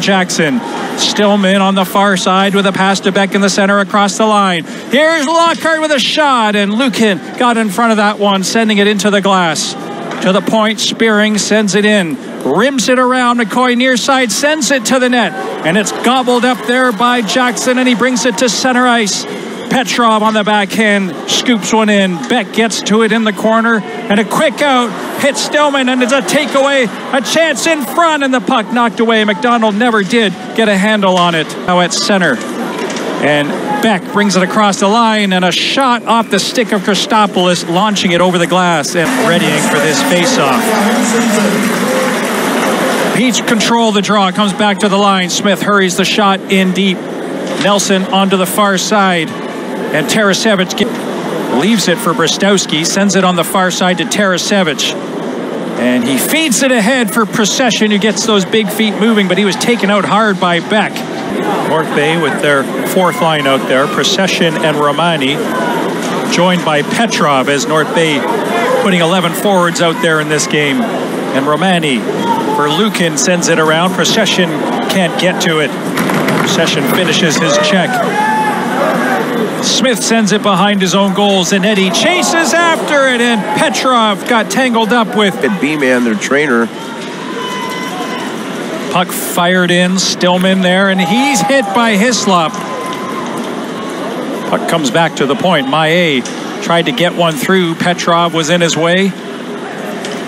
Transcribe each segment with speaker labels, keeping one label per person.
Speaker 1: Jackson. Stillman on the far side with a pass to Beck in the center across the line. Here's Lockhart with a shot, and Lukin got in front of that one, sending it into the glass. To the point, Spearing sends it in. Rims it around, McCoy near side, sends it to the net. And it's gobbled up there by Jackson, and he brings it to center ice. Petrov on the backhand, scoops one in. Beck gets to it in the corner, and a quick out hits Stillman, and it's a takeaway, a chance in front, and the puck knocked away. McDonald never did get a handle on it. Now at center, and Beck brings it across the line, and a shot off the stick of Christopoulos, launching it over the glass and readying for this face-off. Peach control the draw, comes back to the line. Smith hurries the shot in deep. Nelson onto the far side. And Tarasevich leaves it for Brostowski, sends it on the far side to Tarasevich. And he feeds it ahead for Procession, who gets those big feet moving, but he was taken out hard by Beck. North Bay with their fourth line out there, Procession and Romani, joined by Petrov as North Bay putting 11 forwards out there in this game. And Romani for Lukin sends it around. Procession can't get to it. Procession finishes his check. Smith sends it behind his own goals, and Eddie chases after it, and Petrov got tangled up with
Speaker 2: B-Man, their trainer.
Speaker 1: Puck fired in, Stillman there, and he's hit by Hislop. Puck comes back to the point. Mailloux tried to get one through. Petrov was in his way.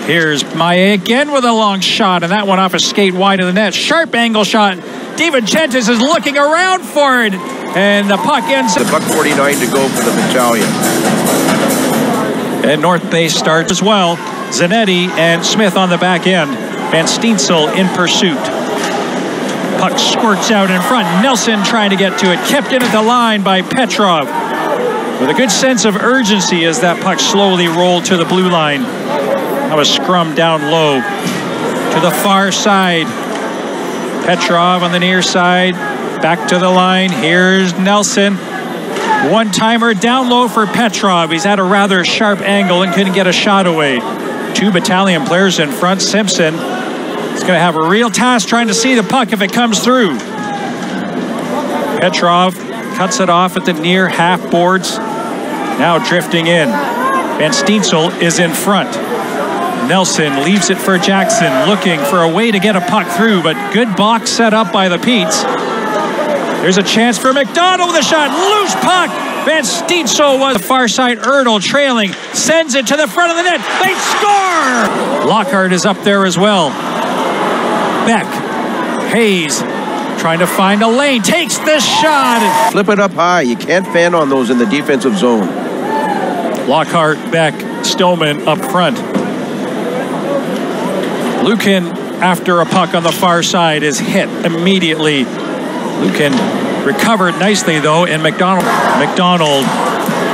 Speaker 1: Here's Mailloux again with a long shot, and that one off a skate wide of the net. Sharp angle shot. DiVincentis is looking around for it, and the puck ends up.
Speaker 2: $1.49 to go for the battalion.
Speaker 1: And North Bay starts as well. Zanetti and Smith on the back end. Van Steensel in pursuit. Puck squirts out in front. Nelson trying to get to it. Kept in at the line by Petrov. With a good sense of urgency as that puck slowly rolled to the blue line. Now a scrum down low. To the far side. Petrov on the near side. Back to the line. Here's Nelson. One-timer down low for Petrov. He's at a rather sharp angle and couldn't get a shot away. Two battalion players in front. Simpson is going to have a real task trying to see the puck if it comes through. Petrov cuts it off at the near half boards. Now drifting in. Van Steensel is in front. Nelson leaves it for Jackson, looking for a way to get a puck through, but good box set up by the Petes. There's a chance for McDonald with a shot. Loose puck. Van Steensel was the far side. Erdl trailing. Sends it to the front of the net. They score! Lockhart is up there as well. Beck. Hayes trying to find a lane. Takes the shot.
Speaker 2: Flip it up high. You can't fan on those in the defensive zone.
Speaker 1: Lockhart, Beck, Stillman up front. Lukin, after a puck on the far side, is hit immediately. Lukin recovered nicely, though, and McDonald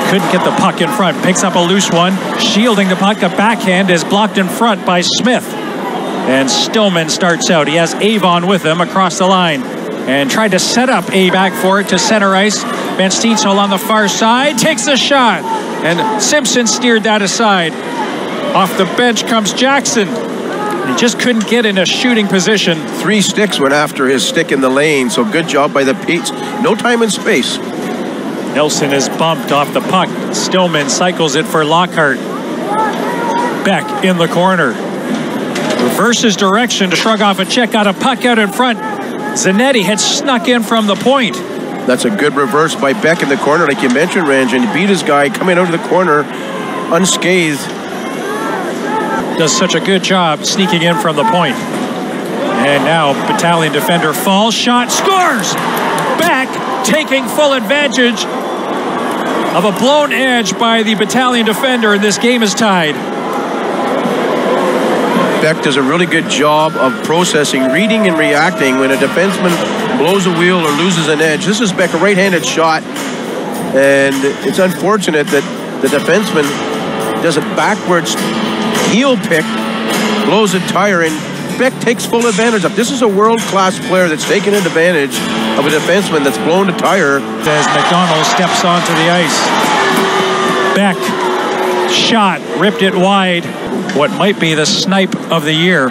Speaker 1: couldn't get the puck in front. Picks up a loose one, shielding the puck. A backhand is blocked in front by Smith. And Stillman starts out. He has Avon with him across the line. And tried to set up a back for it to center ice. Van Steensel on the far side takes the shot. And Simpson steered that aside. Off the bench comes Jackson. He just couldn't get in a shooting position.
Speaker 2: 3 sticks went after his stick in the lane, so good job by the Petes. No time and space.
Speaker 1: Nelson is bumped off the puck. Stillman cycles it for Lockhart. Beck in the corner. Reverses direction to shrug off a check. Got a puck out in front. Zanetti had snuck in from the point.
Speaker 2: That's a good reverse by Beck in the corner, like you mentioned, Ranj, and he beat his guy coming out of the corner unscathed.
Speaker 1: Does such a good job sneaking in from the point. And now battalion defender falls, shot, scores! Beck taking full advantage of a blown edge by the battalion defender, and this game is tied.
Speaker 2: Beck does a really good job of processing, reading and reacting when a defenseman blows a wheel or loses an edge. This is Beck, a right-handed shot, and it's unfortunate that the defenseman does a backwards heel pick, blows a tire, and Beck takes full advantage of. This is a world-class player that's taken advantage of a defenseman that's blown a tire.
Speaker 1: As McDonald steps onto the ice. Beck, shot, ripped it wide. What might be the snipe of the year.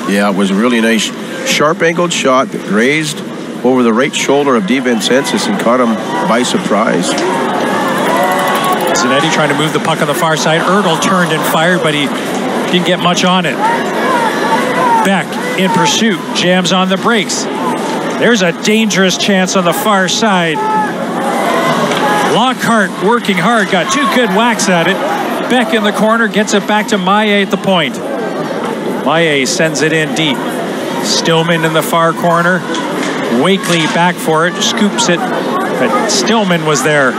Speaker 2: Yeah, it was a really nice Sharp angled shot that grazed over the right shoulder of DiVincentis and caught him by surprise.
Speaker 1: Zanetti trying to move the puck on the far side. Erdl turned and fired, but he didn't get much on it. Beck in pursuit, jams on the brakes. There's a dangerous chance on the far side. Lockhart working hard, got 2 good whacks at it. Beck in the corner, gets it back to Mailloux at the point. Mailloux sends it in deep. Stillman in the far corner. Wakely back for it, scoops it, but Stillman was there.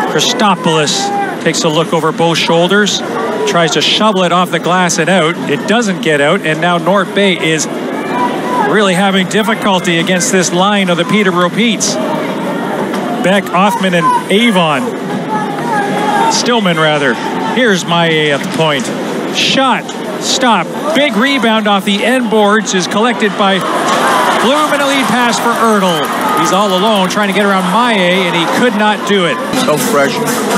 Speaker 1: Christopoulos takes a look over both shoulders, tries to shovel it off the glass and out. It doesn't get out, and now North Bay is really having difficulty against this line of the Peterborough Petes. Beck, Hoffman, and Avon. Stillman, rather. Here's Mailloux at the point. Shot, stop, big rebound off the end boards is collected by Bloom, and a lead pass for Erdl. He's all alone trying to get around Mailloux, and he could not do it.
Speaker 2: So fresh,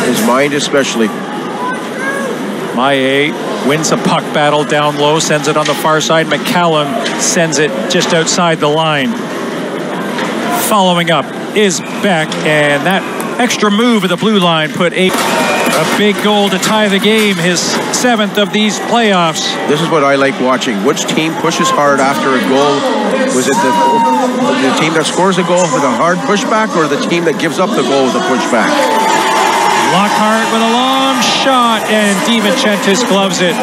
Speaker 2: his mind especially.
Speaker 1: Mailloux wins a puck battle down low, sends it on the far side. McCallum sends it just outside the line. Following up is Beck, and that extra move of the blue line put a big goal to tie the game, his 7th of these playoffs.
Speaker 2: This is what I like watching. Which team pushes hard after a goal? Was it the team that scores a goal with a hard pushback, or the team that gives up the goal with a pushback?
Speaker 1: Lockhart with a long shot, and DiVincentis gloves it.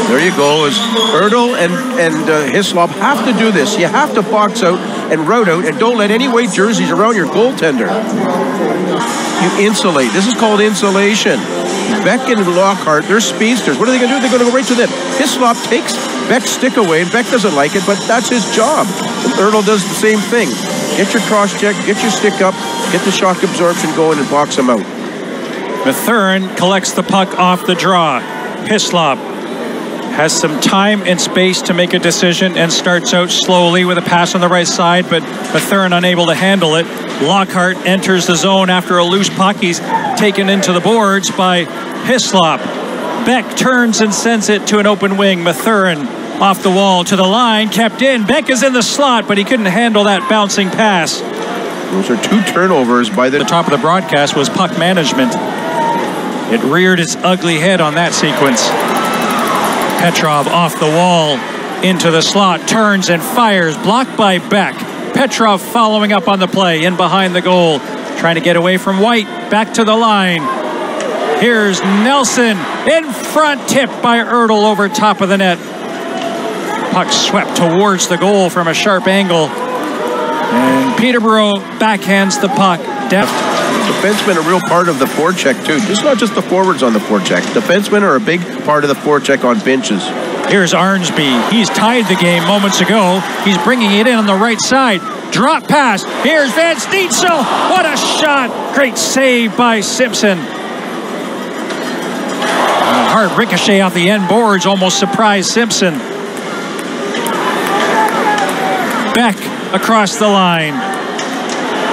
Speaker 2: There you go. Is Erdl and Hislop have to do this. You have to box out and route out, and don't let any white jerseys around your goaltender. You insulate. This is called insulation. Beck and Lockhart, they're speedsters. What are they going to do? They're going to go right to them. Hislop takes Beck's stick away, and Beck doesn't like it, but that's his job. And Erdl does the same thing. Get your cross-check, get your stick up, get the shock absorption going, and box him out.
Speaker 1: Mathurin collects the puck off the draw. Hislop has some time and space to make a decision and starts out slowly with a pass on the right side, but Mathurin unable to handle it. Lockhart enters the zone after a loose puck. He's taken into the boards by Hislop. Beck turns and sends it to an open wing. Mathurin off the wall to the line, kept in. Beck is in the slot, but he couldn't handle that bouncing pass.
Speaker 2: Those are 2 turnovers by the
Speaker 1: top of the broadcast was puck management. It reared its ugly head on that sequence. Petrov off the wall, into the slot, turns and fires, blocked by Beck. Petrov following up on the play, in behind the goal, trying to get away from White, back to the line. Here's Nelson, in front, tipped by Erdl over top of the net. Puck swept towards the goal from a sharp angle. And Peterborough backhands the puck. Deft.
Speaker 2: Defensemen are a real part of the forecheck too. It's not just the forwards on the forecheck. Defensemen are a big part of the forecheck on benches.
Speaker 1: Here's Arnsby. He's tied the game moments ago. He's bringing it in on the right side. Drop pass. Here's Van Steensel. What a shot. Great save by Simpson. A hard ricochet off the end boards almost surprised Simpson. Beck across the line.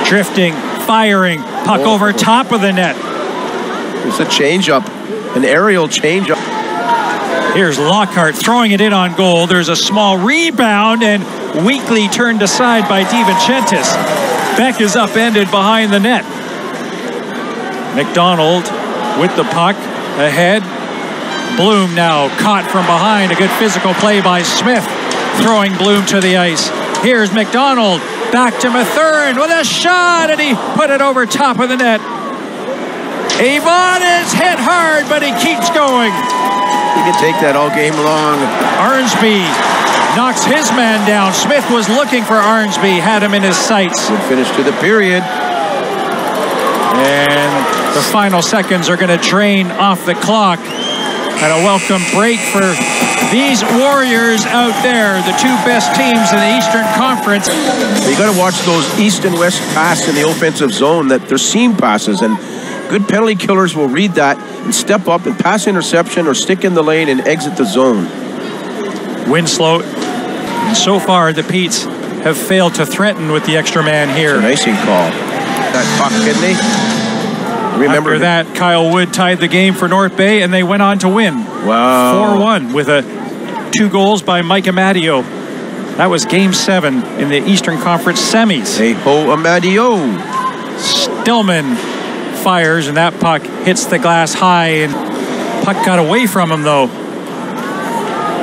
Speaker 1: Drifting, firing. Puck over top of the net.
Speaker 2: It's a change-up, an aerial change-up.
Speaker 1: Here's Lockhart throwing it in on goal. There's a small rebound and weakly turned aside by DiVincentis. Beck is upended behind the net. McDonald with the puck ahead. Bloom now caught from behind. A good physical play by Smith, throwing Bloom to the ice. Here's McDonald. Back to Mathurin with a shot, and he put it over top of the net. Avon is hit hard, but he keeps going.
Speaker 2: He can take that all game long.
Speaker 1: Arnsby knocks his man down. Smith was looking for Arnsby, had him in his sights.
Speaker 2: Good finish to the period.
Speaker 1: And the final seconds are going to drain off the clock. And a welcome break for these Warriors out there, the 2 best teams in the Eastern Conference.
Speaker 2: You got to watch those east and west passes in the offensive zone, that they're seam passes, and good penalty killers will read that and step up and pass interception or stick in the lane and exit the zone.
Speaker 1: Winslow, and so far the Petes have failed to threaten with the extra man here.
Speaker 2: It's an icing call. That puck, didn't they? Remember
Speaker 1: after that, Kyle Wood tied the game for North Bay, and they went on to win.
Speaker 2: Wow.
Speaker 1: 4-1 with 2 goals by Mike Amadio. That was Game 7 in the Eastern Conference semis.
Speaker 2: Eho Amadio.
Speaker 1: Stillman fires, and that puck hits the glass high, and puck got away from him, though.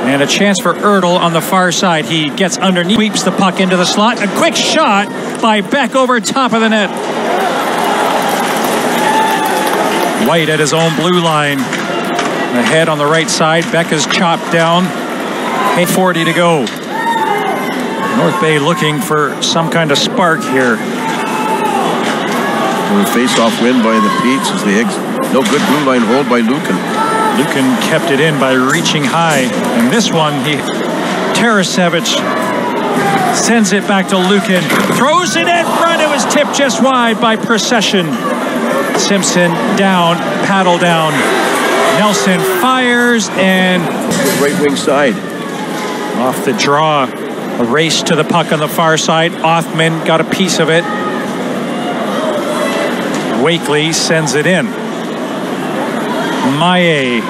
Speaker 1: And a chance for Ertl on the far side. He gets underneath, sweeps the puck into the slot. A quick shot by Beck over top of the net. White at his own blue line. Ahead on the right side. Beck is chopped down. 8:40 to go. North Bay looking for some kind of spark here.
Speaker 2: A face-off win by the Petes as the Eggs. No good blue line hold by Lucan.
Speaker 1: Lucan kept it in by reaching high. And this one, Tarasevic sends it back to Lucan. Throws it in front. It was tipped just wide by Procession. Simpson down, paddle down. Nelson fires and...
Speaker 2: right wing side.
Speaker 1: Off the draw. A race to the puck on the far side. Othman got a piece of it. Wakely sends it in. Mailloux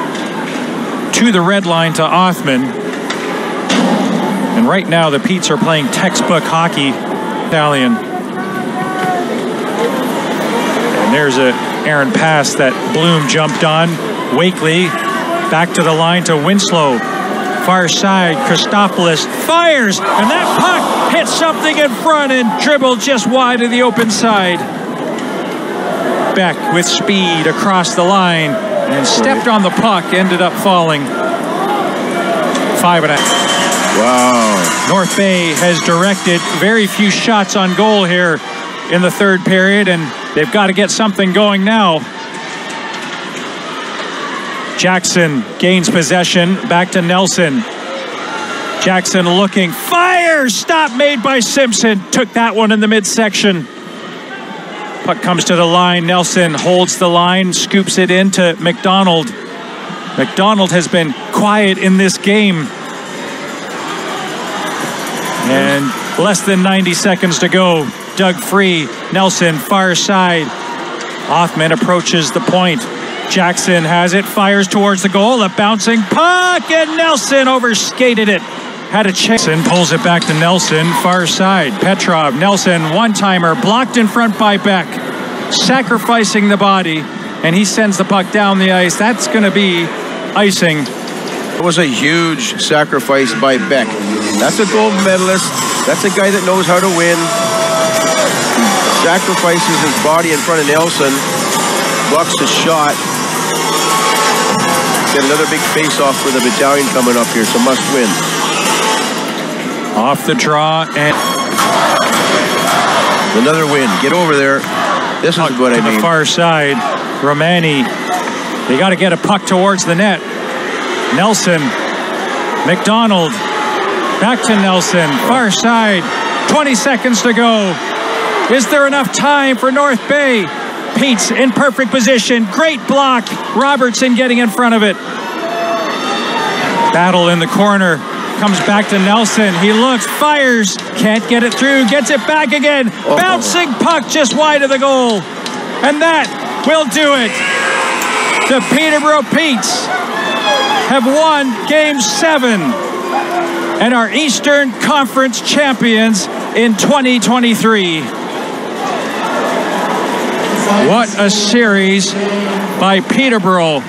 Speaker 1: to the red line to Othman. And right now the Petes are playing textbook hockey. Italian. And there's a errant pass that Bloom jumped on. Wakely back to the line to Winslow. Far side, Christopoulos fires, and that puck hits something in front and dribbled just wide of the open side. Beck with speed across the line and stepped on the puck, ended up falling. 5.5.
Speaker 2: Wow.
Speaker 1: North Bay has directed very few shots on goal here in the third period, and they've got to get something going now. Jackson gains possession, back to Nelson. Jackson looking, fires, stop made by Simpson. Took that one in the midsection. Puck comes to the line. Nelson holds the line, scoops it into McDonald. McDonald has been quiet in this game. And less than 90 seconds to go. Dug free. Nelson, far side. Othman approaches the point. Jackson has it, fires towards the goal, a bouncing puck, and Nelson overskated it. Had a chance. Pulls it back to Nelson, far side. Petrov, Nelson, one-timer, blocked in front by Beck. Sacrificing the body, and he sends the puck down the ice. That's going to be icing.
Speaker 2: It was a huge sacrifice by Beck. That's a gold medalist. That's a guy that knows how to win. He sacrifices his body in front of Nelson. Blocks the shot. Get another big face-off for the battalion coming up here. It's a must-win.
Speaker 1: Off the draw and
Speaker 2: another win. Get over there. This is what I mean.
Speaker 1: On the far side, Romani. They got to get a puck towards the net. Nelson, McDonald, back to Nelson, far side. 20 seconds to go. Is there enough time for North Bay? Petes in perfect position. Great block. Robertson getting in front of it. Battle in the corner. Comes back to Nelson. He looks, fires. Can't get it through. Gets it back again. Bouncing puck just wide of the goal. And that will do it. The Peterborough Petes have won Game 7 and are Eastern Conference champions in 2023. What a series by Peterborough.